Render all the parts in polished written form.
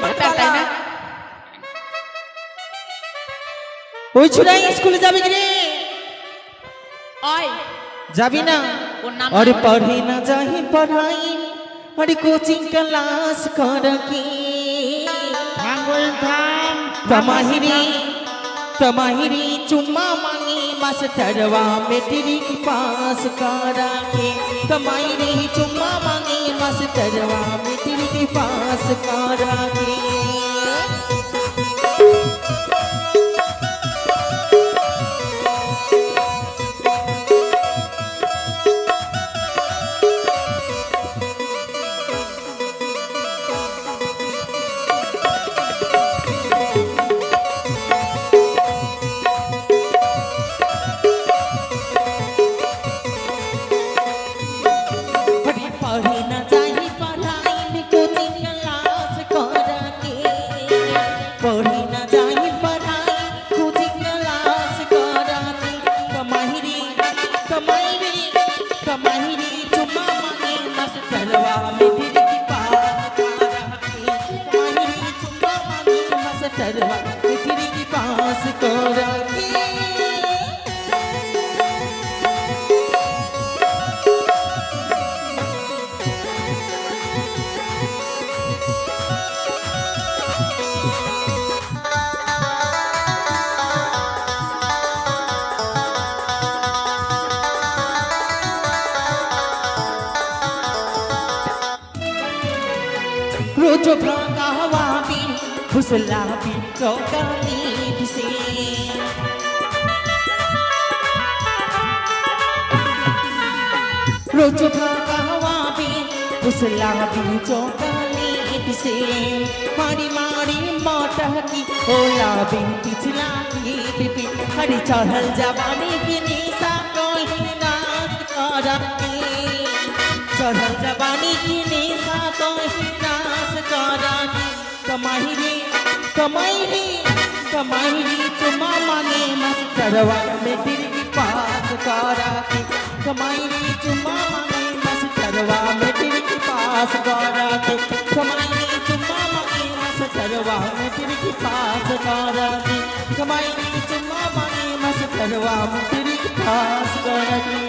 পড়তে তাই না ওই ছুড়াই স্কুলে যাবি কি রে ওই যাবি না ওর নাম अरे पढ़े ना जाही पढ़ाई अरे कोचिंग क्लास कर की থাম বল থাম तमाहिरी चुम्मा मांगी मास्टरवा मैट्रिक पास करा के तमाहिरी चुम्मा मांगी मास्टरवा मैट्रिक पास करा के रोजो भागा हवा भी फुसला भी चौकानी से रोजो भागा हवा भी फुसला भी चौकानी से मारी मारी माता की ओला भी पिछला की पिपी हरी चढ़ल जवानी की निशा कोई नाच करा के चढ़ल जवानी की निशा कोई कमाई चुम्मा मांगे मास्टरवा मैट्रिक पास करा के कमाई चुम्मा मांगे मास्टरवा मैट्रिक पास करा के कमाई चुम्मा मांगे मास्टरवा मैट्रिक पास करा के कमाई चुम्मा मांगे मास्टरवा मैट्रिक पास करा के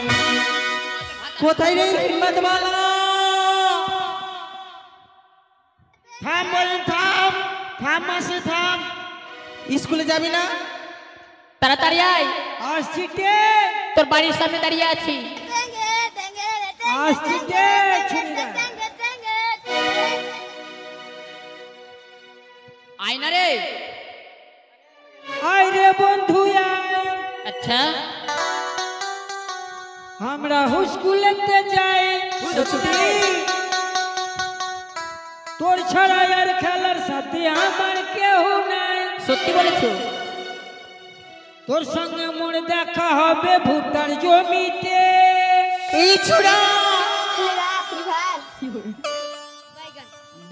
कोথায় রে হিম্মত वाला থাম বল থাম থাম মাসে থাম স্কুলে যাবি না তাড়াতাড়ি আয় আসছি কে তোর বাড়ির সামনে দাঁড়িয়ে আছি আসছি কে ছুরিরা আয় না রে আয় রে বন্ধু আয় আচ্ছা আমরা স্কুলেতে যাই তোর ছাড়া আর খেলার সাথে আমার কেউ নাই সত্যি বলেছো তোর সঙ্গে মোর দেখা হবে ভুটার জমিতে এই ছুড়া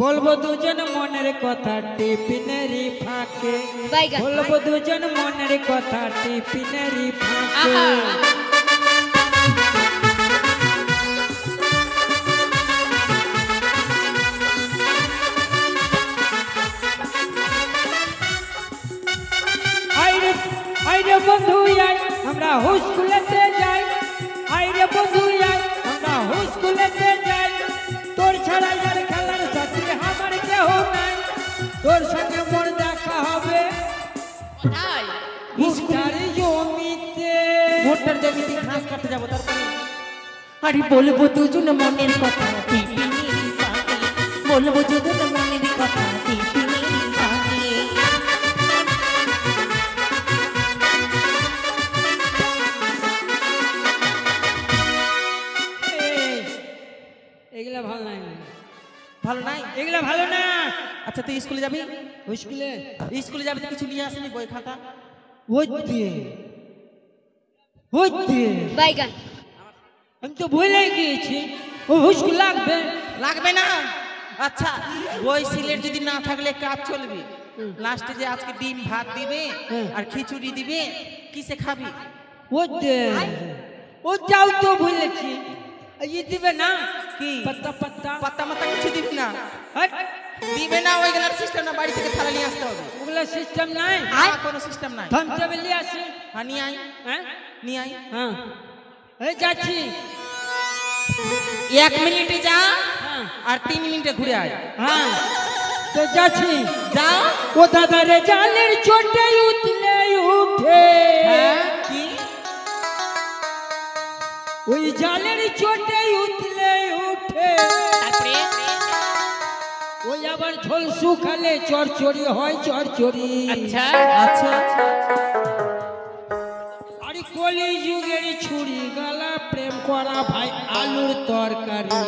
বলবো দুজন মনের কথা টিফিনেরই ফাঁকে বলবো দুজন মনের কথা টিফিনেরই ফাঁকে আইরে বন্ধু আই আমরা স্কুলেতে যাই আইরে বন্ধু আই আমরা স্কুলেতে যাই তোর ছাড়া আর খেলার সাথে আমার কেউ নাই তোর সঙ্গে মোর দেখা হবে ভুটার জমিতে ভুট্টার জমিতে ঘাস কাটতে যাবো তারপরে আরে বলবো দুজন মনের কথা টিফিনেরই ফাঁকে বলবো দুজন মনের কথা টিফিনেরই ফাঁকে এগুলা ভালো নাই ভালো নাই এগুলা ভালো না আচ্ছা তুই স্কুলে যাবি স্কুলে যাবি তো কিছু নিয়ে আসেনি বই খাতা হইতে বাইগান আমি তো ভুলে গিয়েছি ও স্কুল লাগবে লাগবে না আচ্ছা বই সিলেট যদি না থাকলে কাজ চলবে লাস্টে যে আজকে ডিম ভাত দিবে আর খিচুড়ি দিবে কিসে খাবি ও যাও তো ভুলেছি ये दिबे ना কি पत्ता पत्ता পাতা মাতা কিছু দিবি না हट দিবে না ওইগুলার সিস্টেম না, বাড়ি থেকে থালা নিয়ে আসতে হবে। ওগুলো সিস্টেম নাই। কোনো সিস্টেম নাই। থাম টেবিল নিয়ে আসি। হ্যাঁ নিয়ে আই, হ্যাঁ নিয়ে আই। হ্যাঁ এই যাচ্ছি। 1 মিনিটে যা হ্যাঁ আর 3 মিনিটে ঘুরে আয়। হ্যাঁ তো যাচ্ছি। যা। ও দাদা রে জালের চোটে উঠলে উঠে। হ্যাঁ কি? ওই জালের চোটে উঠলে উঠে। তারপরে ওই আবার ঝোল শুকালে চরচড়ি হয় চরচড়ি। আচ্ছা আচ্ছা আরে কলি যুগের ছুরি গালা প্রেম করা ভাই আলুর তরকারি।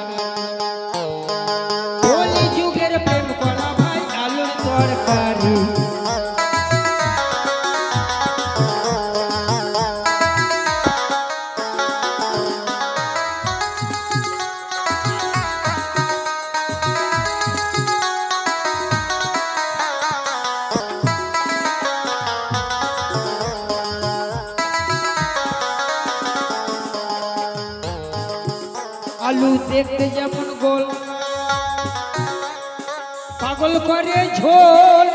কলি যুগের প্রেম করা ভাই আলুর তরকারি। আলু দেখতে যেমন গোল, পাগল করে ঝোল।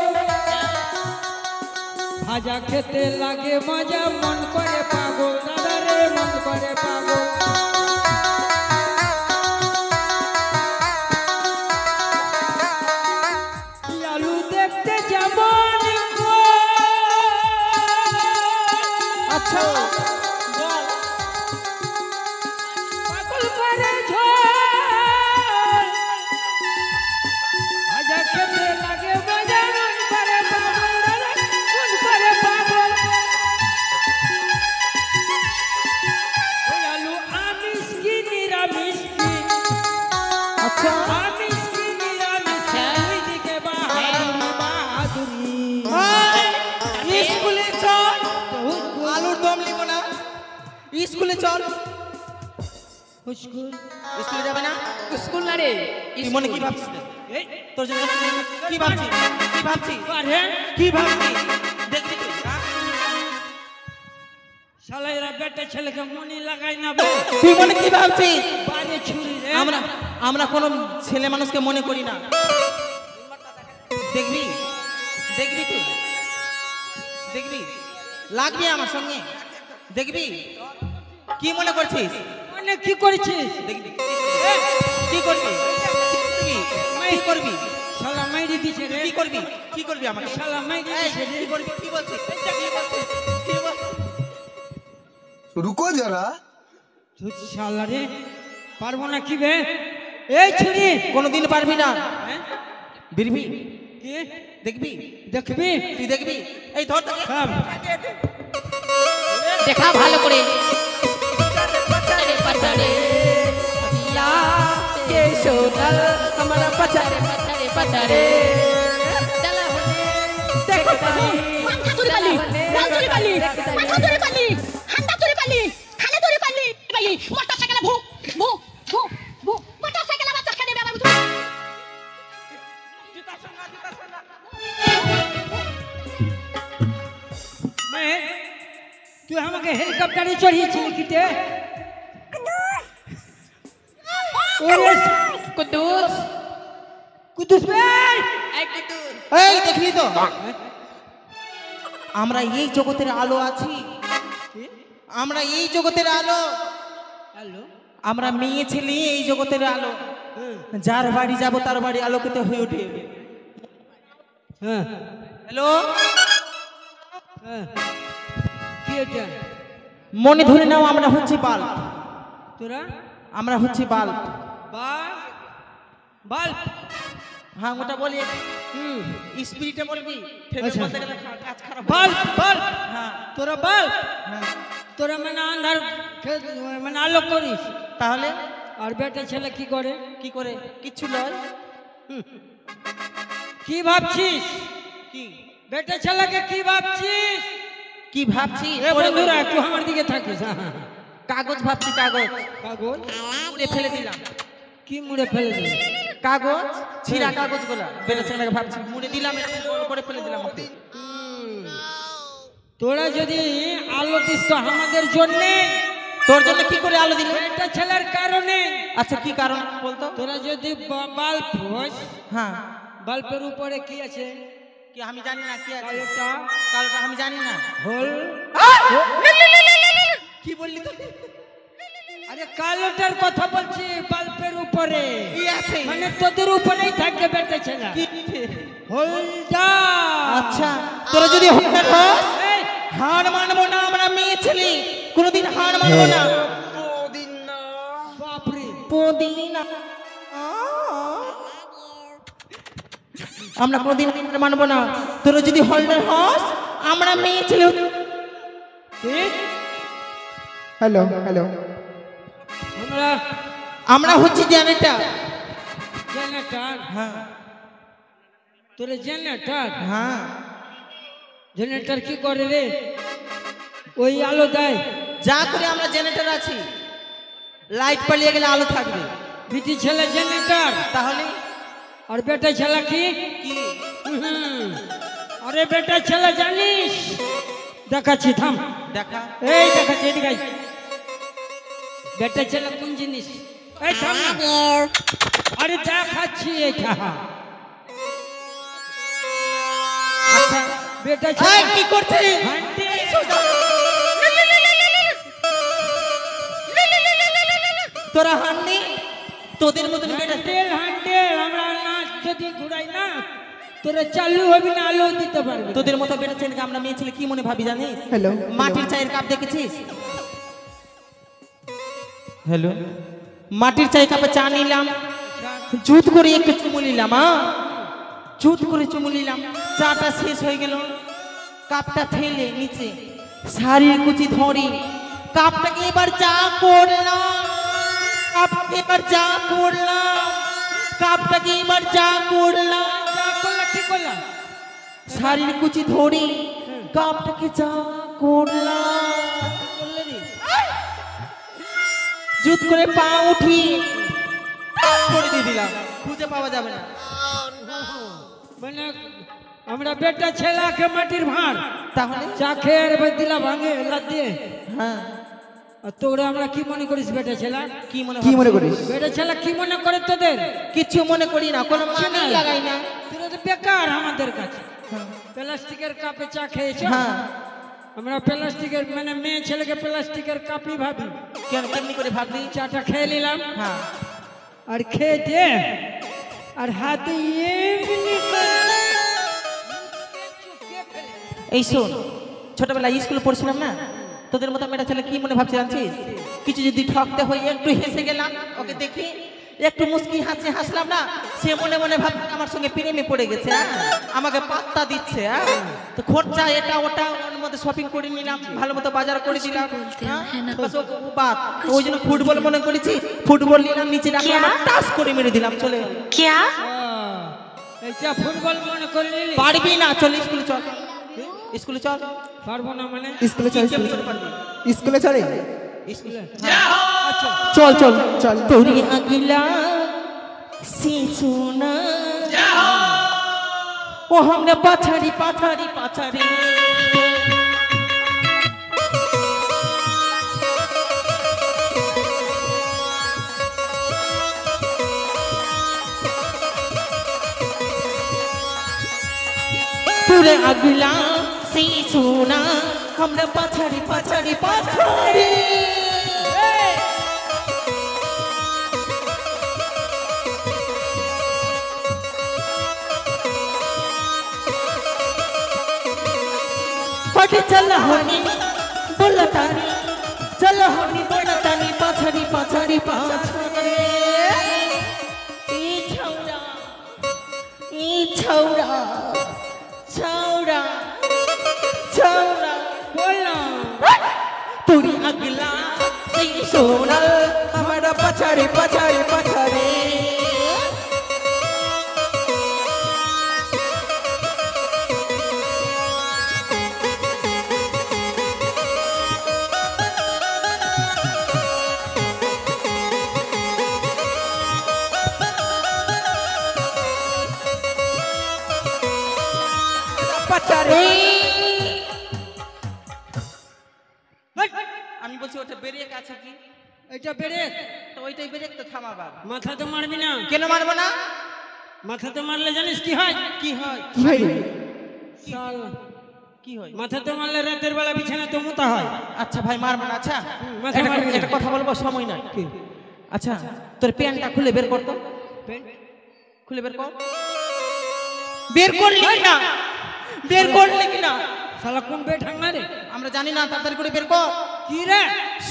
ভাজা খেতে লাগে মজা, মন করে পাগল দাদা রে, মন করে পাগল। আলু দেখতে যেমন গোল। আচ্ছা পাগল করে ঝোল। ভাজা খেতে লাগে মজা, মন করে পাগল দাদা, মন করে পাগল। ওই আলু আমিষ কি নিরামিষ কি? আচ্ছা আমিষ কি নিরামিষ কি? দুই দিকে বাহাদুরি বাহাদুরি। স্কুলে চল, আলুর দম নিব না। স্কুলে চল। হুস্কুল। স্কুলে যাবে না? স্কুল না রে, তুই মনে কি ভাবছিস? এই তোর জন্য কি ভাবছিস? কি ভাবছিস? পারে কি ভাবছিস? দেখবি তুই, হ্যাঁ? শালা এরা বেটা ছেলেকে মনে লাগাই না বে। তুই মনে কি ভাবছিস? বাড়ি ছুরি রে। আমরা কোনো ছেলে মানুষকে মনে করি না। দেখবি, দেখবি তুই, দেখবি, লাগবি আমার সঙ্গে, দেখবি। কি মনে করছিস? মনে কি করেছিস? দেখবি কি করবি? কি করবি? শালা মাইরি দিছে রে। কি করবি? কি করবি আমাকে? শালা মাইরি এই, দিছে রে। কি করবি? কি বলছিস? কি বলছিস? কি বলছিস? रुको जरा। তুই শালা রে পারবো না কি বে? এই ছুরি কোনোদিন পারবি না। হ্যাঁ? বিরবি, কি দেখবি, দেখবি? তুই দেখবি। এই ধর তোকে। থাম। দেখা ভালো করে। পাচারে পাচারে या के सोनल हमारा पचारे পাচারে পাচারে চলা হলে देखो মাথা ধরে পালি, গাল ধরে পালি, মাথা ধরে পালি, হান্ডা ধরে পালি, খালে ধরে পালি, পালি, মোটরসাইকেলে ভু ভু ভু ভু, মোটরসাইকেলে বাচ্চা খানে বাবা তুমি। মে তুই আমাকে হেলিকপ্টারে চড়িয়েছিলি কিতে? ওরে কুদ্দুস কুদ্দুস ভাই এই কুদ্দুস এই দেখলি তো, আমরা এই জগতের আলো আছি। আমরা এই জগতের আলো। হ্যালো আমরা মেয়ে ছেলে এই জগতের আলো। যার বাড়ি যাব তার বাড়ি আলোকিত হয়ে ওঠে। হ্যাঁ হ্যালো, হ্যাঁ কি এটা? মনে ধরে নাও আমরা হচ্ছে বাল্ব। তোরা আমরা হচ্ছে বাল্ব। বাল বাল হ্যাঁ ওটা বলি, হুম স্পিরিটে বলবি। ফেলে আচ্ছা। বলতে গেলে কাজ খারাপ। বাল বাল হ্যাঁ তোরা বাল হ্যাঁ। তোরা মানে আন্ধার মানে আলো করিস। তাহলে আর বেটা ছেলে কি করে? কি করে? কিচ্ছু নয়। কি ভাবছিস? কি বেটা ছেলেকে কি ভাবছিস? কি ভাবছি? এ বন্ধুরা একটু আমার দিকে থাকিস। হ্যাঁ, হ্যাঁ, হ্যাঁ। কাগজ ভাবছি, কাগজ কাগজ উড়ে ফেলে দিলাম। কি মুড়ে ফেলে দিল? কাগজ ছিঁড়া কাগজ গুলা বেড়ে ছেলেকে ভাবছি মুড়ে দিলাম, এরকম বড় করে ফেলে দিলাম ওকে। তোরা যদি আলো দিস তো আমাদের জন্য, তোর জন্য কি করে আলো দিল? বেটা ছেলের কারণে। আচ্ছা কি কারণ বলতো? তোরা যদি বাল্ব হোস, হ্যাঁ বাল্বের উপরে কি আছে? কি আমি জানি না কি আছে কালোটা কালোটা আমি জানি না হোল। কি বললি তুই আরে কালোটার কথা বলছি, বাল্বের উপরে কি আছে মানে তোদের উপরেই থাকবে বেটা ছেলে। কি হোলটা। আচ্ছা তোরা যদি হোল্ডার হস এই, হার মানবো না আমরা মেয়ে ছেলে কোনোদিন হার মানবো না বাপরে পুদিনা আমরা কোনোদিন হার মানবো না তোরা যদি হোল্ডার হস আমরা মেয়ে ছেলে ঠিক। হ্যালো হ্যালো আমরা আমরা হচ্ছি জেনারেটর জেনারেটর। হ্যাঁ তোরে জেনারেটর। হ্যাঁ জেনারেটর কি করে রে? ওই আলো দেয়। যা করে আমরা জেনারেটর আছি লাইট পালিয়ে গেলে আলো থাকবে বিটি ছেলে জেনারেটর, তাহলে আর বেটা ছেলে কি? কি আরে বেটা ছেলে জানিস, দেখাচ্ছি থাম। দেখা এই দেখাচ্ছি, এদিকে আয়। বেটা ছেলে কোন জিনিস? এই থাম না। আরে দেখাচ্ছি এটা। আচ্ছা বেটা এই ছেলে কি করছিস হাঁটে। তোরা হান্নি তোদের মতন বেটা হ্যান্ডেল হ্যান্ডেল, আমরা নাচ যদি ঘুরাই না তোরা চালু হবি না, আলো দিতে পারবি। তোদের মতো বেটা ছেলেকে আমরা মেয়ে ছেলে কি মনে ভাবি জানিস হ্যালো মাটির চায়ের কাপ দেখেছিস হ্যালো মাটির চায়ের কাপে চা নিলাম জুত করে একটু চুমু নিলাম জুত করে চুমু নিলাম চাটা শেষ হয়ে গেল কাপটা ফেলে নিচে শাড়ির কুচি ধরে কাপটাকে এবার যা করলাম কাপটাকে এবার যা করলাম কাপটাকে এবার যা করলাম যা করলা ঠিক করলা। শাড়ির কুচি ধরে কাপটাকে যা করলাম করলে রে। জুত করে পা উঠি টাক করে দিয়ে দিলাম খুঁজে পাওয়া যাবে না মানে আমরা বেটা ছেলেকে মাটির ভাঁড় তাহলে চা খেয়ে আর এবার দিলা ভাঙে লাদ দিয়ে। হ্যাঁ আর তোরা আমরা কি মনে করিস বেটা ছেলে? কি মনে কি মনে ভাবছিস? করিস বেটা ছেলে কি মনে করে তোদের? কিচ্ছু মনে করি না কোনো মানে লাগাই না তোরা তো বেকার আমাদের কাছে। প্লাস্টিকের কাপে চা খেয়েছ, হ্যাঁ আমরা প্লাস্টিকের মানে মেয়ে ছেলেকে প্লাস্টিকের কাপই ভাবি। কেন কেমনি করে ভাবলি চাটা খেয়ে নিলাম হ্যাঁ আর খেয়ে দে আর হাতে এমনি করে এই শোন ছোটবেলায় স্কুলে পড়ছিলাম না তোদের মতো মেয়েটা ছেলে কি মনে ভাবছি জানছিস কিছু যদি ঠকতে হয় একটু হেসে গেলাম ওকে দেখি একটু মুস্কি হাসি হাসলাম না সে মনে মনে ভাবছে আমার সঙ্গে প্রেমে পড়ে গেছে আমাকে পাত্তা দিচ্ছে তো খরচা এটা ওটা ওর মধ্যে শপিং করে নিলাম ভালো মতো বাজার করে দিলাম বাস ও বাদ ওই জন্য ফুটবল মনে করেছি ফুটবল নিলাম নিচে রাখলাম আর টাচ করে মেরে দিলাম চলে গেল। এইটা ফুটবল মনে করে নিলি? পারবি না চল স্কুলে চল স্কুলে চল পারবো না মানে? স্কুলে চল কেমনি করে পারবি স্কুলে চলে স্কুলে আচ্ছা চল চল চল তোরে अगला से सुना ओ हमने पाथरी पाथरी पाथरी তোরে अगला से सुना हमने पाथरी पाथरी पाथरी पट चल होनी बोलतानी चल होनी बोलतानी पाछड़ी पाछड़ी पाछड़ी ई छौरा छौरा छौरा बोलना तोरी अगला से सोनल हमारा पछाड़ी पछाड़ी पछाड़ी পছাড়ি আমি বলছি ওটা ব্রেক আছে কি এটা বেড়ে তো ওইটাই ব্রেক তো থামাবার মাথা তো মারবি না। কেন মারবো না মাথাতে মারলে জানিস কি হয়? কি হয়? কি হয় রে? শালা, কি হয়? মাথাতে মারলে রাতের বেলা বিছানাতে মোতা হয়। আচ্ছা ভাই মারবে না। আচ্ছা মাথা মারবি না। একটা কথা বলবো, সময় নাই। কি? আচ্ছা তোর প্যান্টটা খুলে বের কর তো, প্যান্ট? খুলে বের কর। বের করলি না, বের করলি কি না? শালা কোন বে ঠাঙ্গা রে? আমরা জানি না, তাড়াতাড়ি করে বের কর। কি রে?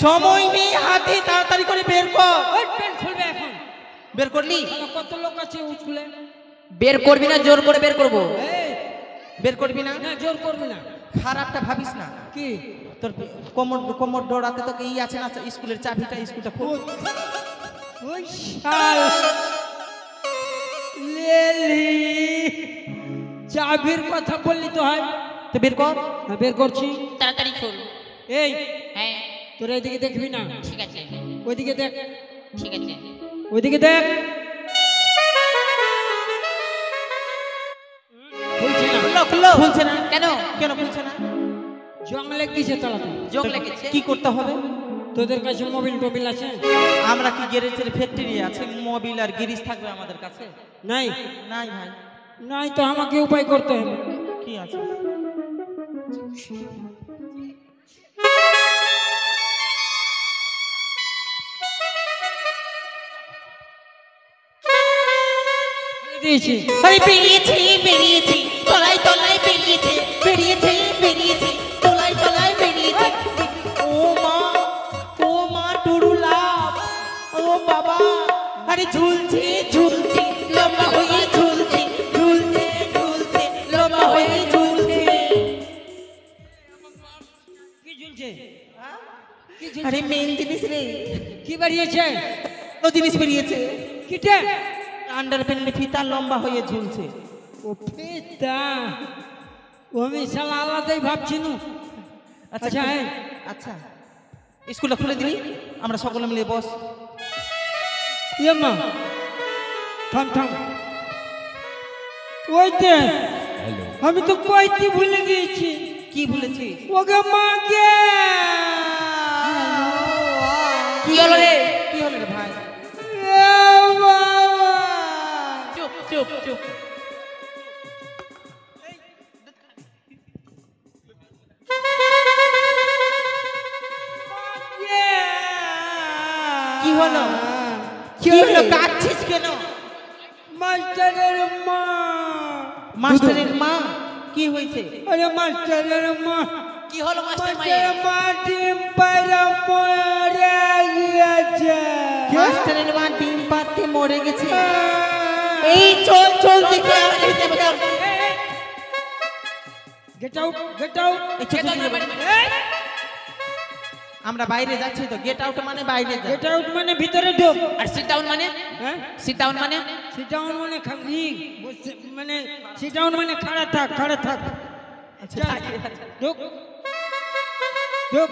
সময় নেই হাতে, তাড়াতাড়ি করে বের কর। ওই প্যান্ট খুলবে এখন। বের করলি? শালা কত লোক আছে স্কুলে? বের করবি না জোর করে বের করবো? এই, বের করবি না? না জোর করবি না। খারাপটা ভাবিস না। কি? তোর কোমর কোমর ডোরাতে তোকে ই আছে না, স্কুলের চাবিটা, স্কুলটা খোল। ওই শাল লেলি, চাবির কথা বললি তো হয়। তো বের কর। হ্যাঁ, বের করছি। তাড়াতাড়ি খোল। এই, হ্যাঁ তোরা এদিকে দেখবি না, ঠিক আছে ওইদিকে দেখ, ঠিক আছে। ওইদিকে দেখ। খুলছে না। খুললো, খুললো। খুলছে না কেন? কেন খুলছে না? জং লেগেছে তলাতে। যোগ লেগেছে? কি করতে হবে? তোদের কাছে মোবিল টোবিল আছে? আমরা কি গ্যারেজের ফ্যাক্টরি আছে, মোবিল আর গিরিজ থাকবে আমাদের কাছে? নাই? নাই ভাই। নাই তো আমাকে উপায় করতে হবে। কি আছে? বলে দিয়েছি। আরে বেরিয়েছে বেরিয়েছে, তলায় তলায় বেরিয়েছে, বেরিয়েছে বেরিয়েছে, তলায় তলায় বেরিয়েছে। ও মা টুরুলাভ, ও বাবা, আরে ঝুলছে ঝুলছে, লম্বা হয়ে ঝুলছে, ঝুলছে ঝুলছে, লম্বা হয়ে ঝুলছে। কি ঝুলছে? কি আরে ঝুলছে? মেন জিনিস রে, কি বেরিয়েছে? ও জিনিস বেরিয়েছে। কিটা? আন্ডারপ্যান্ট ফিতা লম্বা হয়ে ঝুলছে। ও ফিতা। ও আমি শালা আলাদাই ভাবছি নু। আচ্ছা, হ্যাঁ। আচ্ছা স্কুলটা খুলে দিলি, আমরা সকলে মিলে বস। ইয়ে মা, থাম থাম। ওইতে আমি তো কইতে ভুলে গিয়েছি। কি ভুলেছি? ওকে মা কে? কি হলো রে? কি হলো রে ভাই? চুপ চুপ চুপ। কি হলো? কি হলো? কাঁদছিস কেন? মাস্টারের মা। মাস্টারের মা কি হয়েছে? আরে মাস্টারের মা, কি হলো মাস্টার মাস্টারের মায়ের? মা ডিম পাইরা মরে গিয়েছে। মাস্টারের মা ডিম পাড়তে মরে গেছে। এই চল চল দেখে আসি দেবতা। Get out, get out. আমরা বাইরে যাচ্ছি তো, গেট আউট মানে বাইরে যা। গেট আউট মানে ভিতরে ঢোক। আর সিট ডাউন মানে? হ্যাঁ, সিট ডাউন মানে? সিট ডাউন মানে মানে সিট ডাউন মানে খাড়া থাক, খাড়া থাক। আচ্ছা, যা, ঢোক ঢোক।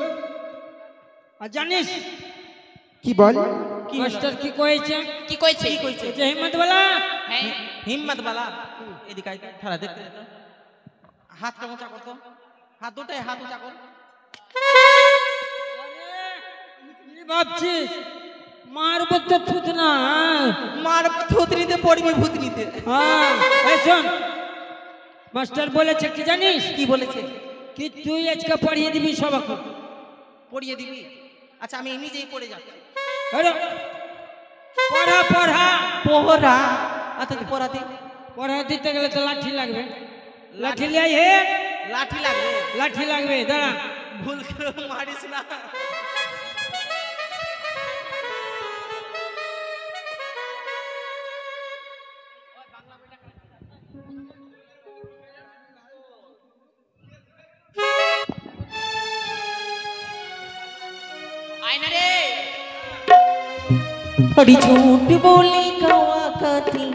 আর জানিস কি বল? কি মাস্টার কি কয়েছে? কি কইছে? কি কইছে? যে হিম্মত বলা। হ্যাঁ হিম্মত বালা, এদিকে আয়, ঠাড়া দেখতে দে তো। হাতটা উঁচা কর তো, হাত দুটাই হাত উঁচা কর। কি ভাবছিস? মারবো তো ফুট না। মার থুতনিতে পড়বি ভূতনিতে। হ্যাঁ, এই শোন, মাস্টার বলেছে কি জানিস? কি বলেছে? কি তুই আজকে পড়িয়ে দিবি সবাইকে। পড়িয়ে দিবি? আচ্ছা আমি নিজেই পড়ে যাচ্ছি। আরে পড়া পড়া পড়া? আচ্ছা পড়াতে পড়া দিতে গেলে তো লাঠি লাগবে। লাঠি লিয়ে হে, লাঠি লাগবে। লাঠি লাগবে, দাঁড়া। ভুল করে মারিস না। আয়না রে। बड़ी झूठ बोली कवा खाती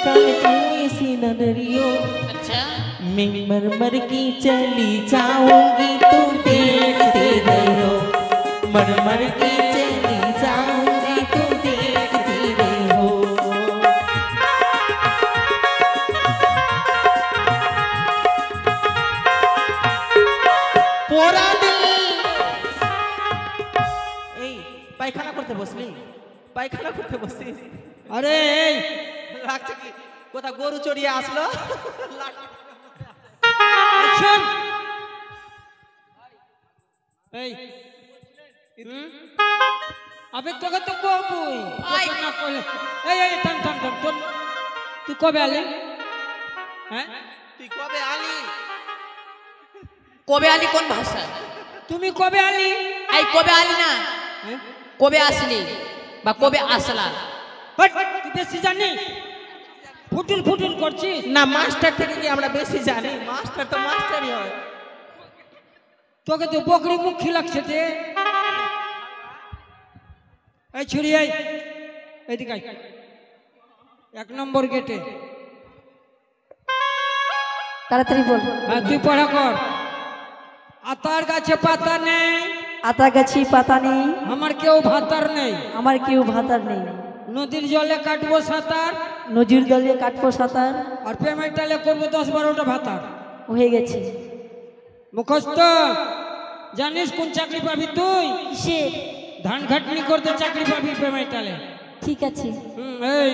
काल तुम्हें सी नजरियो আচ্ছা मैं मर मर की चली जाऊंगी तू देखते रहो मर मर की चली जाऊंगी तू देखती रहो पोरा दिल এই পায়খানা করতে বসলি পায়খানা করতে বসছিস আরে এই লাগছে কি কোথা গরু চড়িয়ে আসলো শোন এই আবে তোকে তো কবই তোকে না কইলে এই থাম থাম থাম তোর তুই কবে আলি হ্যাঁ তুই কবে আলি কবে আলি কোন ভাষা? তুমি কবে আলি এই কবে আলি না, হ্যাঁ কবে আসলি বা কবে আসলা? হট, তুই বেশি জানিস ফুটুল ফুটুল করছিস না মাস্টার থেকে কি আমরা বেশি জানি? মাস্টার তো মাস্টারই হয়। তোকে তো বকরি মুখী লাগছে তে এই ছুরি এই এইদিকে আয়। 1 নম্বর গেটে তাড়াতাড়ি বল। হ্যাঁ তুই পড়া কর। আতার গাছে পাতা নেই, আতা গাছি পাতা নেই, আমার কেউ ভাতার নেই, আমার কেউ ভাতার নেই, নদীর জলে কাটবো সাঁতার, নজুর দলে কাটবো সাঁতার, আর পেমেন্টালে করবো 10-12টা ভাতার। হয়ে গেছে। মুখস্থ জানিস কোন চাকরি পাবি তুই? কিসে? ধান খাটনি করতে চাকরি পাবি পেমেন্টালে। ঠিক আছে। এই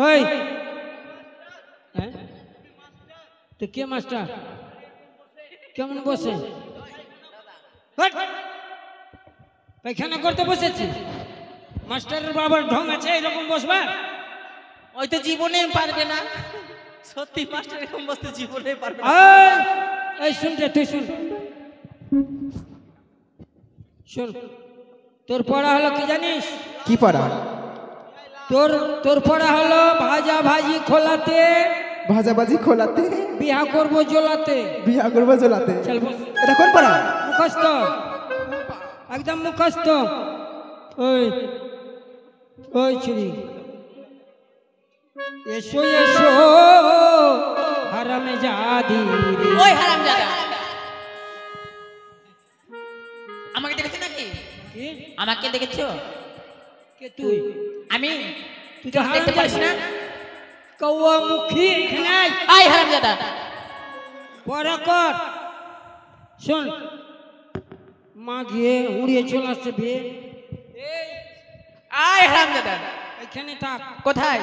ওই হ্যাঁ তো কে মাস্টার কেমন বসে? হট! পায়খানা করতে বসেছি? মাস্টারের বাবার ঢং আছে এরকম বসবা? ওই তো জীবনে পারবে না, সত্যি মাস্টার এরকম বসতে জীবনে পারবে না। এই শুনছে তুই শুন শুন, তোর পড়া হলো কি জানিস? কি পড়া? তোর পড়া হলো ভাজা ভাজি খোলাতে, ভাজাবাজি খোলাতে, বিয়া করবো জোলাতে। বিয়া করবো জোলাতে। চল বস। এটা কোন পড়া? মুখস্থ, একদম মুখস্থ। ওই ওই ছুরি এসো এসো হারামে জাদি রে। ওই হারামজাদা, আমাকে দেখেছো নাকি? কি? আমাকে দেখেছো? কে তুই? আমি তুই তো দেখতে পারিস না? কৌয়া মুখী এখানে আয়। আই হারামজাদা, পড়া কর। শোন, মা গিয়ে উড়িয়ে চলে আসছে বিয়ে। আই হারামজাদা, এখানে থাক। কোথায়?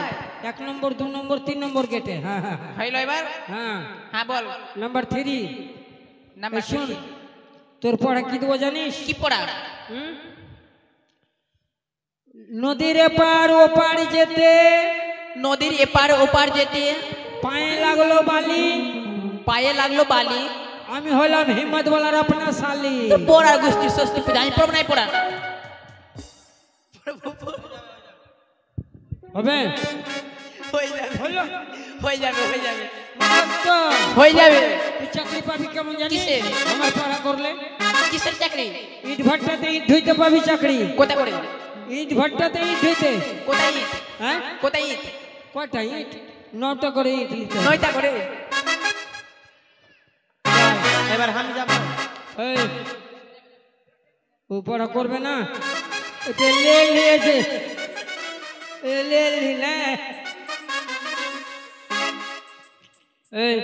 1 নম্বর 2 নম্বর 3 নম্বর গেটে। হ্যাঁ হ্যাঁ হইলো এবার? হ্যাঁ। হ্যাঁ বল। নাম্বার 3। নাম্বার শোন, 3 তোর পড়া কি দেবো জানিস? কি পড়া? নদীর এপার ওপার যেতে, নদীর এপার ওপার যেতে পায়ে লাগলো বালি, পায়ে লাগলো বালি, আমি হলাম হিম্মত বলার আপনা সালি। পড়ার গোষ্ঠী ষষ্ঠী পূজা আমি পড়ব নাই পড়া। হবে? হয়ে যাবে, হলো? হয়ে যাবে, হয়ে যাবে, মুখস্থ। হয়ে যাবে। তুই চাকরি পাবি কেমন জানিস? কিসের? আমার পড়া করলে কিসের চাকরি? ইট ভাট্টাতে ইট ধুইতে পাবি চাকরি। কোথা করে? ইট ভাট্টাতে ইট ধুইতে। কোথায় ইট? হ্যাঁ কোথায় ইট? কয়টা ইট? 9টা করে ইট নিতে হবে। 9টা করে। এবার আমি যাবো। এই ও পড়া করবে না? এটা লে লিয়েছে, লে লিলে। এই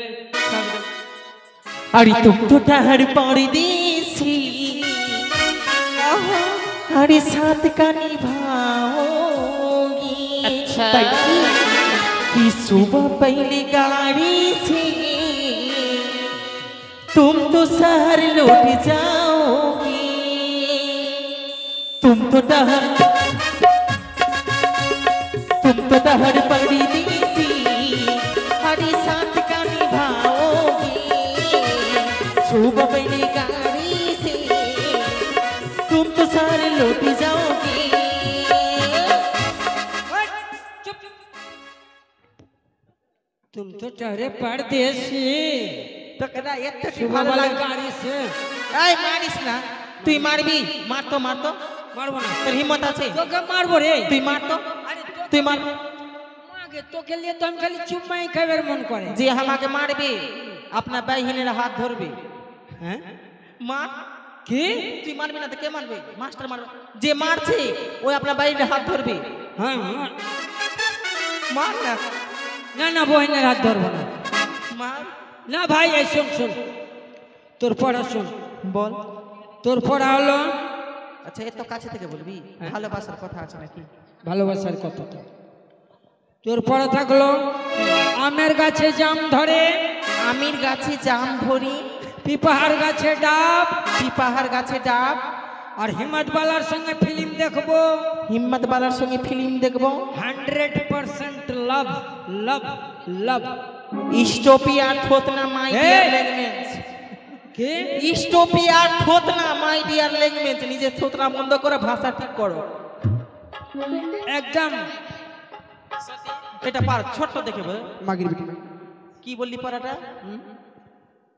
अरे तुम तो ठहर परदेसी, अरे साथ का निभाओगी। अच्छा। कि सुबह पहली गाड़ी से तुम तो शहर लौट जाओगी। तुम तो ठहर परदेसी, अरे साथ का निभाओगी। सुबह पहली गाड़ी से तुम तो सारे लौट जाओगे। चुप। तुम तो ठहरे परदेसी, तो कदा एक तो सुबह वाली गाड़ी से। এই মারিস না, তুই মারবি? মার তো মারবো না। তোর হিম্মত আছে? তোকে মারবো রে। তুই মার তো, আরে তুই মার। মাগে তোকে লিয়ে তো আমি খালি চুপ মাই খাইবার মন করে। যে আমাকে মারবে আপনার বাহিনীর হাত ধরবে। হ্যাঁ মার। কি? তুই মারবি না তো কে মারবে? মাস্টার মারবে। যে মারছে ওই আপনার বাহিনীর হাত ধরবে। হ্যাঁ মার না, না না বহিনের হাত ধরবো না। মার। না ভাই এই শোন শোন, তোর পড়া শোন। বল। তোর পড়া হলো আচ্ছা এত কাছে থেকে বলবি? ভালোবাসার কথা আছে নাকি? ভালোবাসার কথা। তো তোর পরে থাকলো আমের গাছে জাম ধরে, আমির গাছে জাম ধরি, পিপাহার গাছে ডাব, পিপাহার গাছে ডাব, আর হিম্মতবালার সঙ্গে ফিল্ম দেখবো। হিম্মত বালার সঙ্গে ফিল্ম দেখবো। 100% লাভ লাভ লাভ। ইস্টোপিয়া থোতনা মাই ডিয়ার এই! ল্যাঙ্গুয়েজ। কি ইস্টোপিয়া থোতনা মাই ডিয়ার ল্যাঙ্গুয়েজ। নিজের থোতনা বন্ধ করে ভাষা ঠিক করো। একদম এটা পার ছোট্ট দেখে বল। মাগির বিটি কি বললি পারাটা?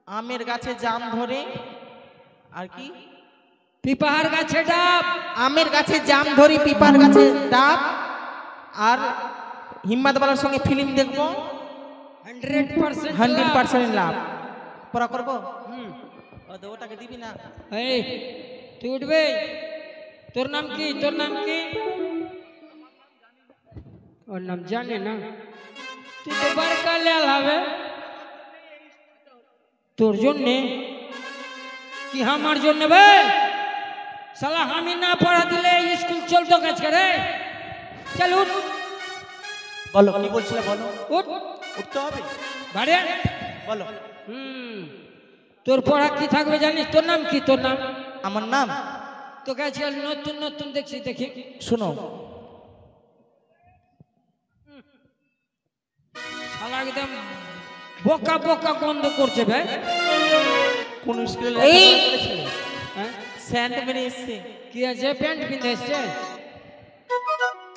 আমের গাছে জাম ধরে, আর কি? পিপাহার গাছে ডাব, আমের গাছে জাম ধরি, পিপার গাছে ডাব, আর হিম্মত বালার সঙ্গে ফিল্ম দেখবো। 100% 100% লাভ। পড়া করবো? ওটাকে দিবি না? এই তুই উঠবে। তোর নাম কি? তোর নাম কি? ওর নাম জানে না। তুই তো বারকা লেল হবে তোর জন্যে কি আমার জন্য ভাই? সালা আমি না পড়া দিলে স্কুল চলতো কাছে রে। চল উঠ বলো কি বলছিলে, বলো। উঠ উঠতে হবে, বাড়ে বলো। তোর পড়া কি থাকবে জানিস? তোর নাম কি? তোর নাম? আমার নাম তোকে আজকাল নতুন নতুন দেখছি, দেখি শোনো। শালা একদম বোকা বোকা গন্ধ করছে ভাই। কোন স্কুলে এই! করেছিলে? হ্যাঁ? স্যান্ড মেরে এসছে। কি আছে? প্যান্ট পিন্ধে এসছে?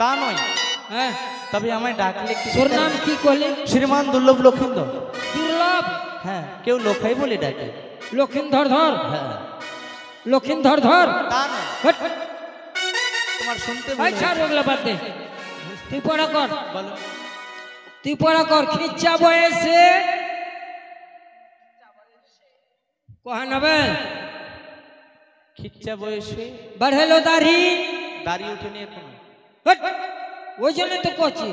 তা নয়, হ্যাঁ। তবে আমায় ডাকলে কি? তোর নাম কি করলি? শ্রীমান দুর্লভ লক্ষিন্দর। দুর্লভ? হ্যাঁ, কেউ লোকাই বলে ডাকে। লক্ষিন্দর ধর। হ্যাঁ, লক্ষিন্দর ধর। তা নয়, হট। তোমার শুনতে ভাই বলে। ছাড় ওগুলো বাদ দে। তুই পড়া কর, বলো। তুই পড়া কর। খিচ্চা বয়সে কহা নেবে খিচ্চা বয়সে বাড়েলো দাড়ি। দাড়ি উঠেনি এখনো। হট। ওই জন্য তো করছি।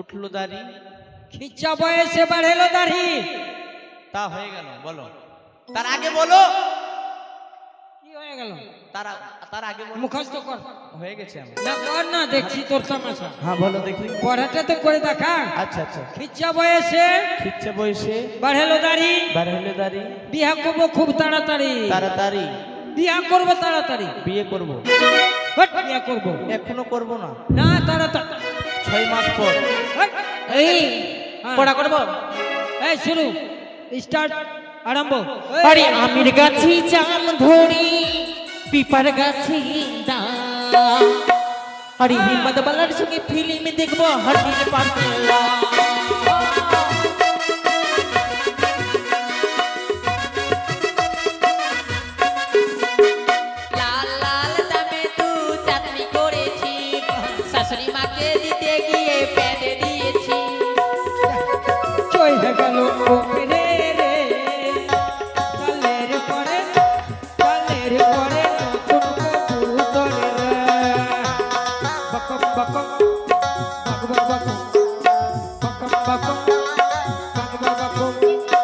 উঠলো দাড়ি, খিচ্চা বয়সে বাড়েলো দাড়ি। তা হয়ে গেল, বলো। তার আগে বলো। কি হয়ে গেল? তার আগে বলো। মুখস্থ কর। হয়ে গেছে আমার। না কর না, দেখছি তোর তামাশা। হ্যাঁ বলো দেখি। পড়াটা তো করে দেখা। আচ্ছা আচ্ছা। খিচ্চা বয়সে খিচ্চা বয়সে বাড়েলো দাড়ি। বার হলে দাড়ি, বিয়া করবো খুব তাড়াতাড়ি। তাড়াতাড়ি বিয়া করবো তাড়াতাড়ি। বিয়ে করবো। হট, বিয়া করবো এখনো করবো না, না তাড়াতাড়ি। 6 মাস পর। হট। এই হ্যাঁ। পড়া করবো। এই শুরু, স্টার্ট, আরম্ভ। আরে আমির গাছি জাম ধরি, পিপার গাছি ডাব, আরে হিম্মত বালার সঙ্গে ফিল্ম দেখবো 100% লাভ। লাল লাল দামে তু চাটনি করেছি, শাশুড়ি মাকে দিতে গিয়ে পেঁদে দিয়েছি। চই গেল ওপরে রে, কালের পরে নতুন কবুতর রে। বকম বকম বকম বকম বকম বকম বকম বকম।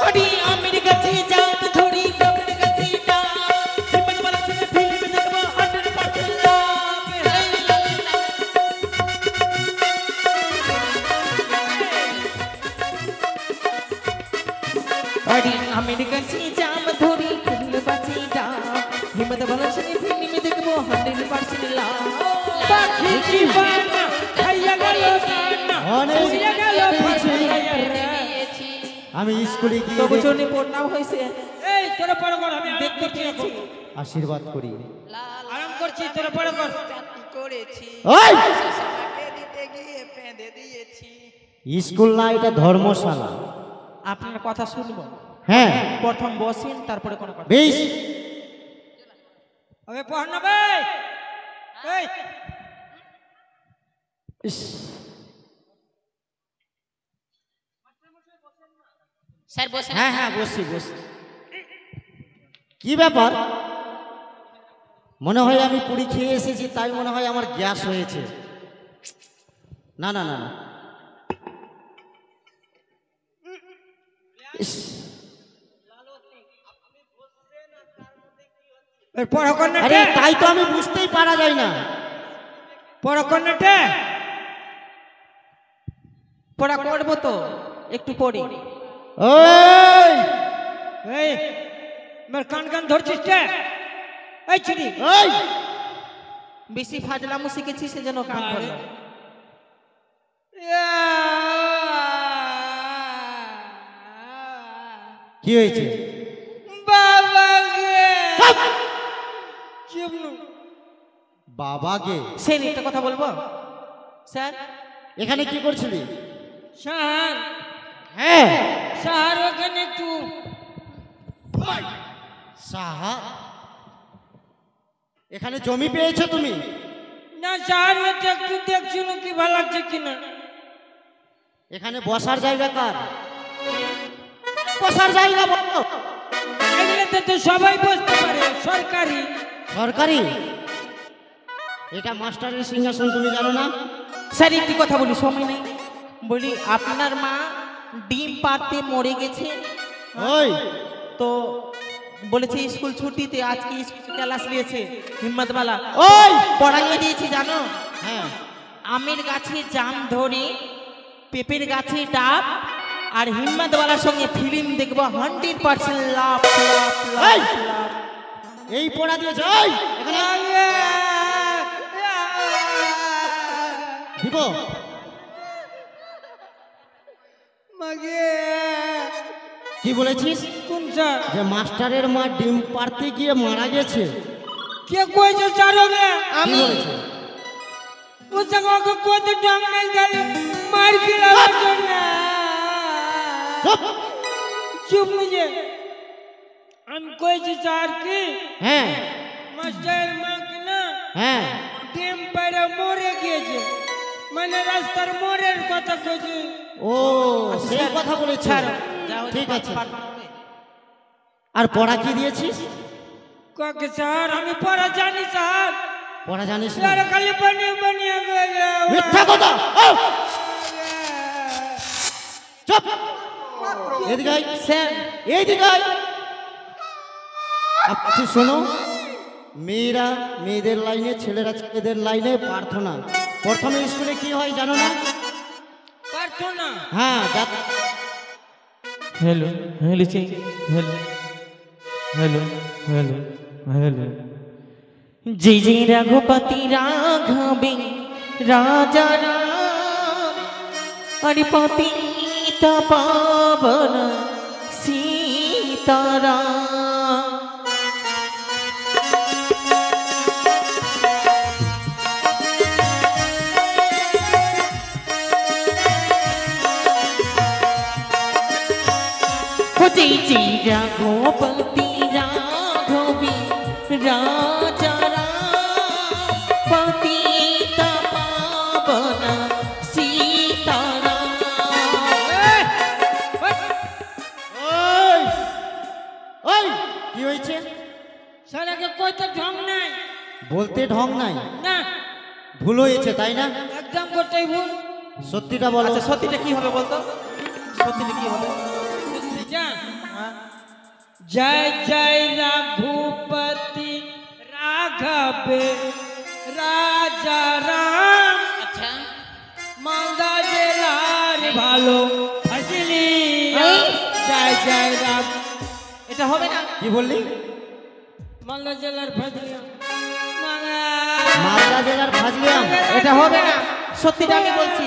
আরে আমির গাছি জাম ধরি, পিপার গাছি ডাব, হিম্মত বালার সঙ্গে ফিল্ম দেখবো 100% লাভ। আরে আমির গাছি জাম ধরি, পিপার গাছি ডাব, হিম্মত বালার সঙ্গে ফিল্ম দেখবো 100% লাভ। পাখি কি বানা খাইয়া গেল দানা, অনেক উড়িয়া গেল পেয়েছি। ফাটাইয়া রে। আমি স্কুলে গিয়ে তবু জন্য পড়নাও হয়েছে। এই তোরা পড়া কর, আমি আরাম করছি এখন। আশীর্বাদ করি। আরাম করছি, তোরা পড়া কর। ওই শাশুড়িমাকে দিতে গিয়ে পেঁদে দিয়েছি। স্কুল না, এটা ধর্মশালা। আপনার কথা শুনবো। হ্যাঁ প্রথম বসেন, তারপরে কোনো কথা। বেশ। হবে পড় না ভাই। এই ইস, স্যার বসে হ্যাঁ হ্যাঁ বসছি বসছি। কি ব্যাপার? মনে হয় আমি পুরি খেয়ে এসেছি, তাই মনে হয় আমার গ্যাস হয়েছে। না না না না। ইস, পড়া কর না। আরে তাই তো আমি বুঝতেই পারা যায় না। পড়া কর না তে। পড়া করবো তো একটু পড়ি। ওই এই আমার কান কান ধরছিস কে? এই ছুরি ওই বেশি ফাজলামো শিখেছি সেজন্য কান ধরলাম। কি হয়েছে? বাবাকে চিমনু বাবাকে? স্যার একটা কথা বলবো স্যার? এখানে কি করছিলি? স্যার হ্যাঁ স্যার ওখানে একটু সাহা, এখানে জমি পেয়েছো তুমি? না স্যার ওটা একটু দেখছিল কি ভালো লাগছে কিনা। এখানে বসার জায়গা কার? বসার জায়গা বলো। এগুলোতে তো সবাই বসতে পারে, সরকারি। সরকারি? এটা মাস্টারের সিংহাসন, তুমি জানো না? স্যার একটি কথা বলি, সময় নেই। বলি আপনার মা ডিম পাড়তে মরে গেছে, ওই তো বলেছে স্কুল ছুটিতে আজকে স্কুল ক্লাস নিয়েছে হিম্মতওয়ালা। ওই পড়াইয়ে দিয়েছি জানো, হ্যাঁ আমের গাছে জাম ধরে, পেঁপের গাছে ডাব, আর হিম্মতওয়ালার সঙ্গে ফিল্ম দেখবো 100% লাভ লাভ এই! লাভ লাভ। এই পড়া দিয়েছে। ওই এখানে দিব। মাগে কি বলেছিস? কোন স্যার? যে মাস্টারের মা ডিম পাড়তে গিয়ে মারা গেছে? কে কইছে স্যার ওকে? কি বলেছে? ও জায়গাকে কত ঢং নাই গালি মার গিলার জন্য। চুপ! চুপ মুঝে। আমি কইছি স্যার কি হ্যাঁ মাস্টার মা কি না হ্যাঁ ডিম পাড়া মরে গিয়েছে, মানে রাস্তার মোড়ের কথা কইছি। ও সেই কথা বলেছে। ছাড়ো, যা হয়েছে ঠিক আছে। পাঠ হবে। আর পড়া কি দিয়েছিস? কাকে স্যার আমি পড়া জানি স্যার, পড়া জানিস না? স্যার খালি বানিয়ে বানিয়ে মিথ্যা কথা! ও! চুপ! এদিকে আয়। স্যার এইদিকে আয়। আপনি শোনো, মেয়েরা মেয়েদের লাইনে, ছেলেরা ছেলেদের লাইনে প্রার্থনা। প্রথমে স্কুলে কি হয় জানো না? প্রার্থনা। হ্যাঁ hello hello hello hello hello hello जय जय रघुपति राघवे राजा राम अरे पतित पावन सीताराम। जय जय रघुपति राघवे राजा राम पतित पावन सीताराम। ওই ওই কি হয়েছে? স্যার আগে কইতে ঢং নাই। বলতে ঢং নাই? না ভুল হয়েছে তাই না? একদম গোটাই ভুল। সত্যিটা বলো। আচ্ছা সত্যিটা কি হবে বলতো? সত্যিটা কি হবে? যা। জয় জয় রঘুপতি রাঘবে রাজা রাম আচ্ছা মালদা জেলার ভালো ফসলি। এই! জয় জয় রাম। এটা হবে না। কি বললি? মালদা জেলার ফসলি। মালদা জেলার ফাজলিয়াম? এটা হবে না, সত্যিটা আমি বলছি।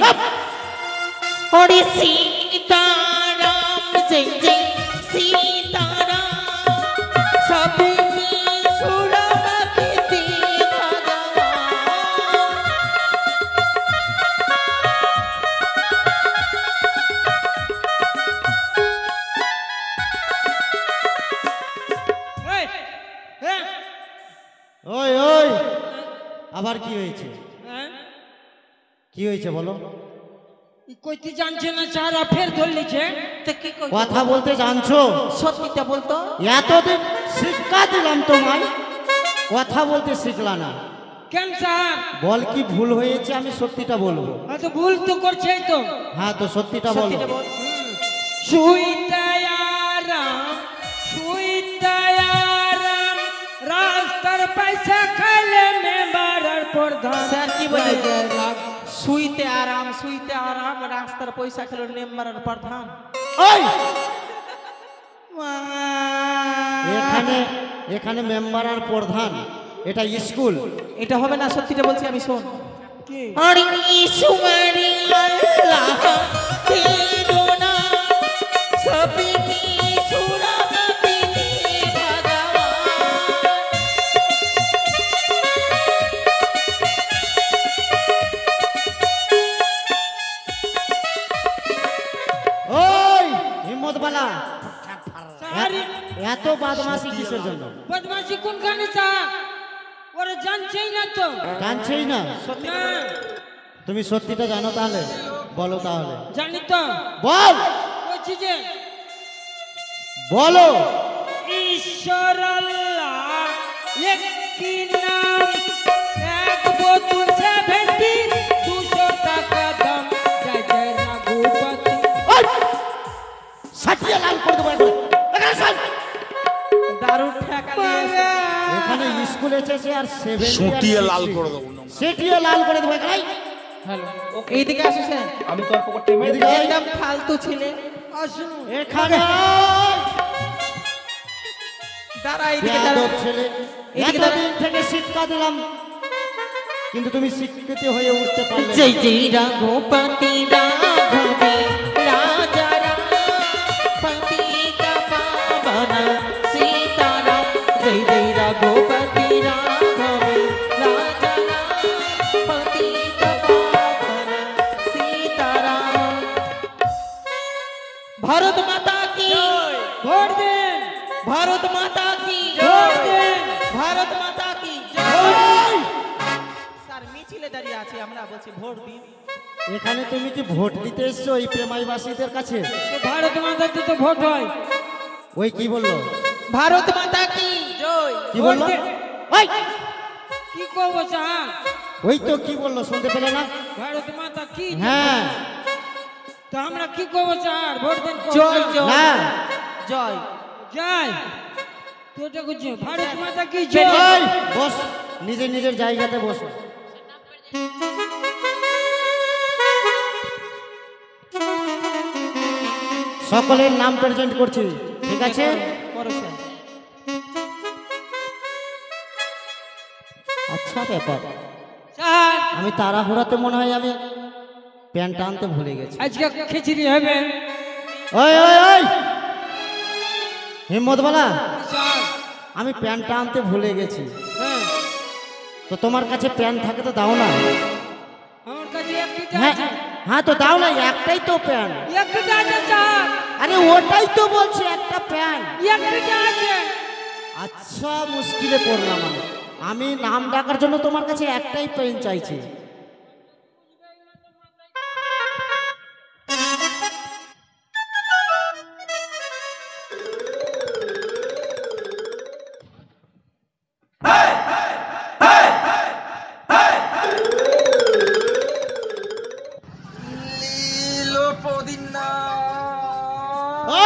ওরে সীতারাম জয় জয় সীতারাম সবে সুরমতি এই, হ্যাঁ, ওই ওই আবার কি হয়েছে? হ্যাঁ? কি হয়েছে বলো? কইতে জানছে না সারা ফের ধরলিছে। তা কি কইছো? কথা বলতে জানছো? সত্যিটা বলতো। এতদিন শিক্ষা দিলাম তোমায়, কথা বলতে শিখলা না। কেন স্যার? বল কি ভুল হয়েছে, আমি সত্যিটা বলবো। তো ভুল তো করছেই তো। হ্যাঁ তো সত্যিটা বলো। সত্যিটা বল। সুইতায়ারাম সুইতায়ারাম রাস্তার পয়সা খাইলে মেম্বার আর প্রধান। স্যার কি বলে? শুইতে আরাম রাস্তার পয়সা খেলো নেম্বারের প্রধান। ওই এখানে এখানে মেম্বার আর প্রধান, এটা স্কুল। এটা হবে না, সত্যিটা বলছি আমি, শোন। अरे ईश्वरी अल्लाह तेरो नाम सबकी सुरगति दे भगवान। ওই হিম্মতবালা, স্যার এত বদমাশি কিসের জন্য? বদমাশি কোনখানে স্যার? ওরা জানছেই না তো। জানছেই না? না তুমি সত্যিটা জানো তাহলে বলো, তাহলে জানি তো। বল, বলছি যে বলো। ঈশ্বর আল্লাহ একটি নাম, এক বোতল 70 200 টাকা দাম, জয় জয় রঘুপতি। ওই সাটিয়ে লাল করে দেবো একবার। এখানে শোন। দারুণ ঠেকা নিয়েছে। এখানে স্কুল এসেছে আর 70 সুটিয়ে লাল করে দেবো। সেটিয়ে লাল করে দেবো এখানে। হ্যালো, এইদিকে আসুছেন। আমি তোর পকেটে এদিকে আয়। একদম ফালতু ছিলে। আসুন এখানে দাঁড়া, এইদিকে দাঁড়া। বেয়াদব ছেলে, এদিকে দাঁড়া। এতদিন থেকে শিক্ষা দিলাম কিন্তু তুমি শিক্ষিত হয়ে উঠতে পারলে না। जय जय रघुपति राघवे राजा राम पतित पावन सीताराम। जय जय रघुपति राघवे राजा राम पतित पावन सीताराम। भारत माता की ভোট দেন, भारत माता की ভোট দেন। भारत माता की ওই! স্যার মিছিলে দাঁড়িয়ে আছি আমরা, বলছি ভোট দিন। এখানে তুমি কি ভোট দিতে এসছো এই প্রেমাইবাসীদের কাছে? তো ভারত মাতাতে তো ভোট হয়। ওই কি বললো? भारत माता की जय। কি বললো? ভোট দে। ওই! কি করবো স্যার? ওই তো কি বললো শুনতে পেলে না? ভারত মাতা কি? হ্যাঁ। তো আমরা কি করবো স্যার? ভোট দেন। জয় জয় না, জয়। জয়। তো এটা করছে ভারত মাতা কি ওই জয়। বস, নিজের নিজের জায়গাতে বসো। সকলের নাম প্রেজেন্ট করছি, ঠিক আছে? করো স্যার। আচ্ছা ব্যাপার, স্যার আমি তাড়াহুড়াতে মনে হয় আমি প্যান্টটা আনতে ভুলে গেছি। আজকে খিচুড়ি হবে। ওই ওই ওই হিম্মতবালা, স্যার আমি প্যান্টটা আনতে ভুলে গেছি। হ্যাঁ, তো তোমার কাছে প্যান্ট থাকে তো দাও না। আমার কাছে একটা হ্যাঁ আছে। হ্যাঁ, তো দাও না, একটাই তো প্যান্ট। একটা আছে স্যার, আরে ওটাই তো বলছি, একটা প্যান্ট। একটা আছে। আচ্ছা, মুশকিলে পড়লাম আমি নাম ডাকার জন্য তোমার কাছে একটাই প্যান্ট চাইছি।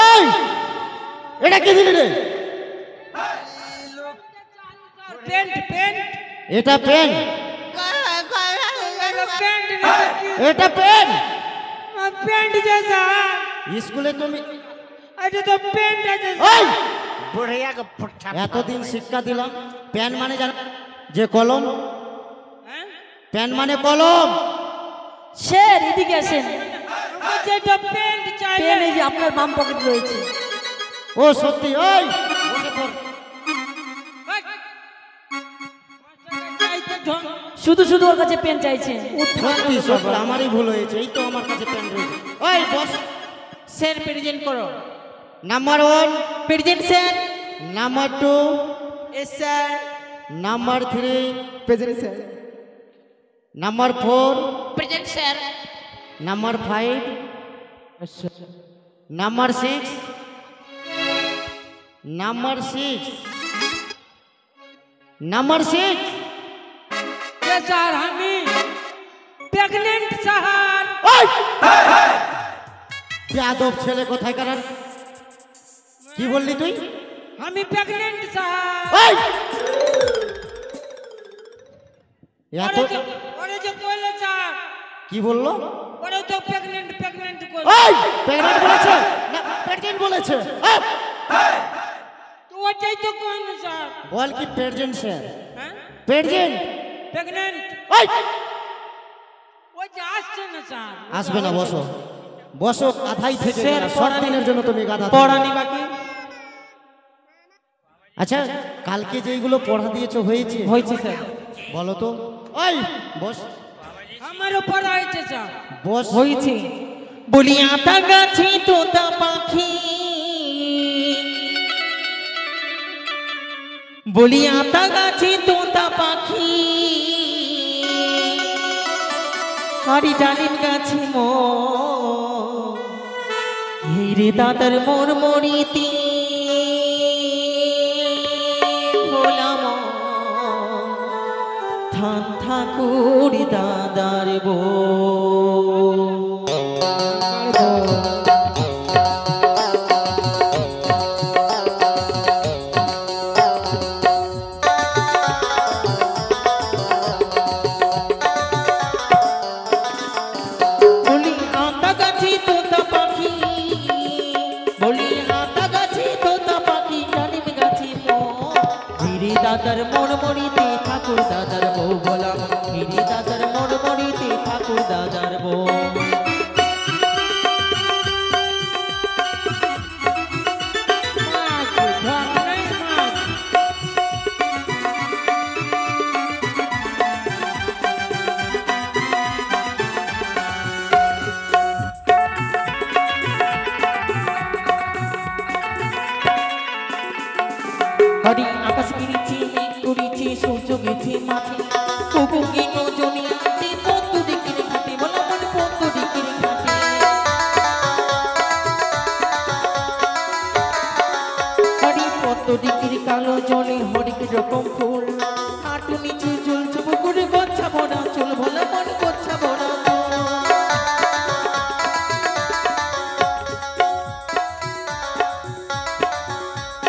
ওই, এটা কি দিলি রে? প্যান্ট প্যান্ট এটা পেন, প্যান্ট এটা পেন। প্যান্ট যে স্যার, স্কুলে তুমি এটা তো প্যান্ট আছে। ওই এতদিন শিক্ষা দিলাম, পেন মানে জানো যে কলম, হ্যাঁ, পেন মানে কলম। স্যার এদিকে আসেন। আমার যেটা প্যান্ট চাই। পেন এই যে আপনার বাম পকেট রয়েছে। ও সত্যি, ওই বসে পড়। শুধু শুধু ওর কাছে পেন চাইছেন। সত্যি সত্যি আমারই ভুল হয়েছে, এই তো আমার কাছে পেন রয়েছে। ওই বস, স্যার প্রেজেন্ট করো। Number 1, present sir. Number 2, S sir. Number 3, present sir. Number 4, present sir. Number 5, number 6, number 6, number 6। Sir আমি প্রেগনেন্ট স্যার। ওই বেয়াদব ছেলে কোথায় কার? কি বললি তুই? আমি প্রেগনেন্ট স্যার। ওই এত ওরে যে কইলো স্যার কি বললো? ওরাও তো প্রেগনেন্ট করে। এই প্রেগন্যান্ট বলেছে না প্রেগন্যান্ট বলেছে? এই, তো ওটাই তো কোন স্যার? বল কি প্রেগন্যান্ট স্যার? হ্যাঁ প্রেগন্যান্ট। প্রেগনেন্ট এই ওই যে আসছে না স্যার। আসবে না, বসো বসো, গাধাই থেকে স্যার, গেলা। সব দিনের জন্য তুমি গাধা। পড়ানি বাকি আচ্ছা কালকে যেইগুলো পড়া দিয়েছো হয়েছে? হয়েছে স্যার। বলো তো। ওই বস আমারও পড়া হয়েছে স্যার। বস। হয়েছে। বলি আতা গাছে তোতা পাখি, বলি আতা গাছে তোতা পাখি, হাড়ি ডালিম গাছে হিরে দাদার মোর মরিতে ভোলাম থান ঠাকুর দাদার বো। বলি আতা গাছে তোতা পাখি, বলি আতা গাছে তোতা পাখি, ডালিম গাছে হিরে দাদার মোর মরিতে ঠাকুর দাদার বউ বলাম, হিরে দাদার মোর মরিতে ঠাকুর দাদার বউ। মাছ ধর নাই মাছ। হরি আকাশ গিরিছে মেঘ করিছে সূর্য গেছে মাঠে, তবু কেন জমিয়াতে পদ্ম দিকের ঘাটে, বলা মন পদ্ম দিকের ঘাটে। হরি পদ্ম দিকের কালো জলে হরেক রকম ফুল, হাঁটু নিচু চুল চুপ করে গচ্ছা ভরা চুল, ভোলা মন গচ্ছা ভরা চুল।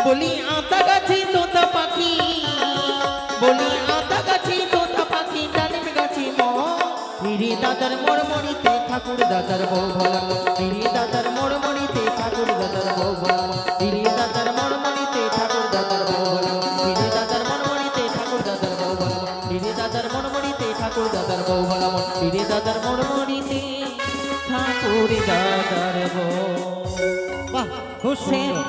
বলি আতা গাছে তোতা পাখি, বলি আতা গাছে তোতা পাখি, ডালিম গাছে হিরে দাদার মোর মরিতে ঠাকুর দাদার বউ ভোলা, হিরে দাদার মোর মরিতে ঠাকুর দাদার বউ ভোলা, হিরে দাদার মোর মরিতে ঠাকুর দাদার বউ ভোলা, হিরে দাদার মোর মরিতে ঠাকুর দাদার বউ ভোলা, হিরে দাদার মোর মরিতে ঠাকুর দাদার বউ ভোলা, হিরে দাদার মোর মরিতে ঠাকুর দাদার বউ। বাহ খুব সুন্দর।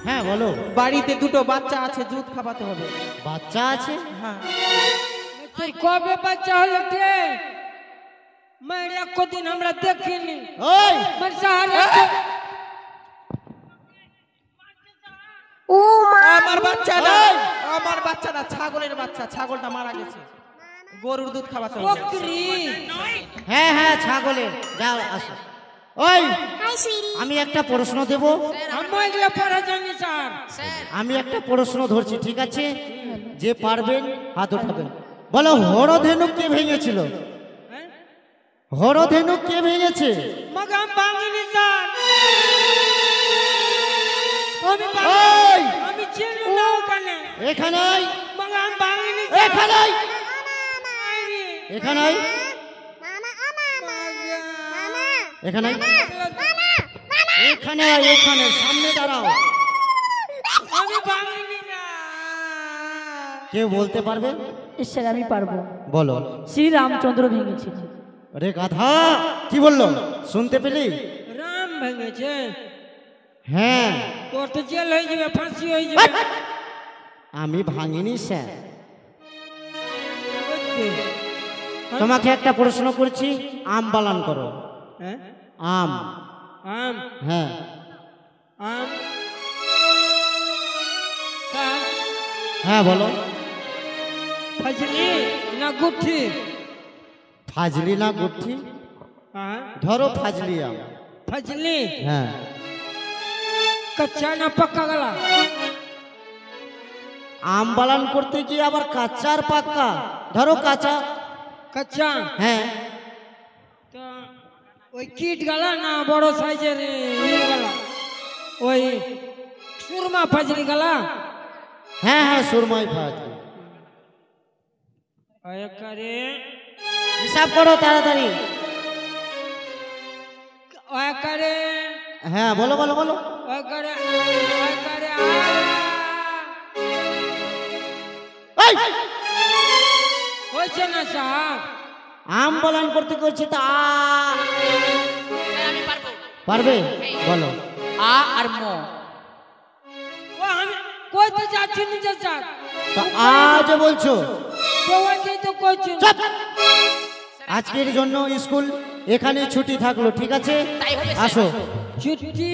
হ্যাঁ বলো। বাড়িতে দুটো বাচ্চা আছে, দুধ খাওয়াতে হবে। বাচ্চা আছে? হ্যাঁ। তোর কবে বাচ্চা হলো রে? মায়ের এক দিন আমরা দেখিনি। ওই মার সাহারে আমার বাচ্চা না, আমার বাচ্চা না, ছাগলের বাচ্চা। ছাগলটা মারা গেছে, গরুর দুধ খাওয়াতে হবে। বকরি। হ্যাঁ হ্যাঁ ছাগলের। যাও আসো। ওই আমি একটা প্রশ্ন দেব, আমি এগুলো পড়া জানি স্যার। আমি একটা প্রশ্ন ধরছি, ঠিক আছে? যে পারবেন হাত উঠাবেন। বলো হরধেনু কে ভেঙেছিল? হ্যাঁ? হরধেনু কে ভেঙেছে? মগ আমি ভাঙিনি স্যার। আমি ওই! ভাঙিনি। আমি চিনি না ওখানে। এখানে আয়, মগ আমি ভাঙিনি। এখানে আয়, এখানে আয়, এখানে আয়, এখানে আয়, এখানে সামনে দাঁড়াও। আমি ভাঙিনি না। কেউ বলতে পারবে? স্যার আমি পারবো। বলো। শ্রী রামচন্দ্র ভেঙেছিল। আরে গাধা, কি বললো শুনতে পেলি? রাম ভেঙেছে। হ্যাঁ। তোর তো জেল হয়ে যাবে, ফাঁসি হয়ে যাবে। আমি ভাঙিনি স্যার। ওই তোমাকে একটা প্রশ্ন করছি, আম বালান করো। হ্যাঁ? আম। আম হ্যাঁ। আম স্যার হ্যাঁ বলো। ফজলি না গুঠি? ফাজলি না গুঠি? হ্যাঁ ধরো ফাজলি আম। ফজলি হ্যাঁ। कच्चा ना पक्का गला। আম বালান করতে গিয়ে আবার কাঁচা আর পাক্কা। ধরো কাঁচা। कच्चा হ্যাঁ। तो ওই কিট গলা না বড় সাইজের ইয়ে গলা, ওই সুরমা ফজলি গলা। হ্যাঁ হ্যাঁ সুরমাই ফাজলি। আয় করে হিসাব করো তাড়াতাড়ি। ওই করে হ্যাঁ বলো বলো বলো। ওই করে এই! হয়েছে না স্যার? আম বলান করতে করছে তা স্যার আমি পারবো। পারবে? বলো। আ আর ম। ও আমি কইতে যাচ্ছি না স্যার। তা আজ বলছো? তোমাকে তো কইছি। চুপ! আজকের জন্য স্কুল এখানে ছুটি থাকলো, ঠিক আছে? তাই হবে স্যার। আসো। ছুটি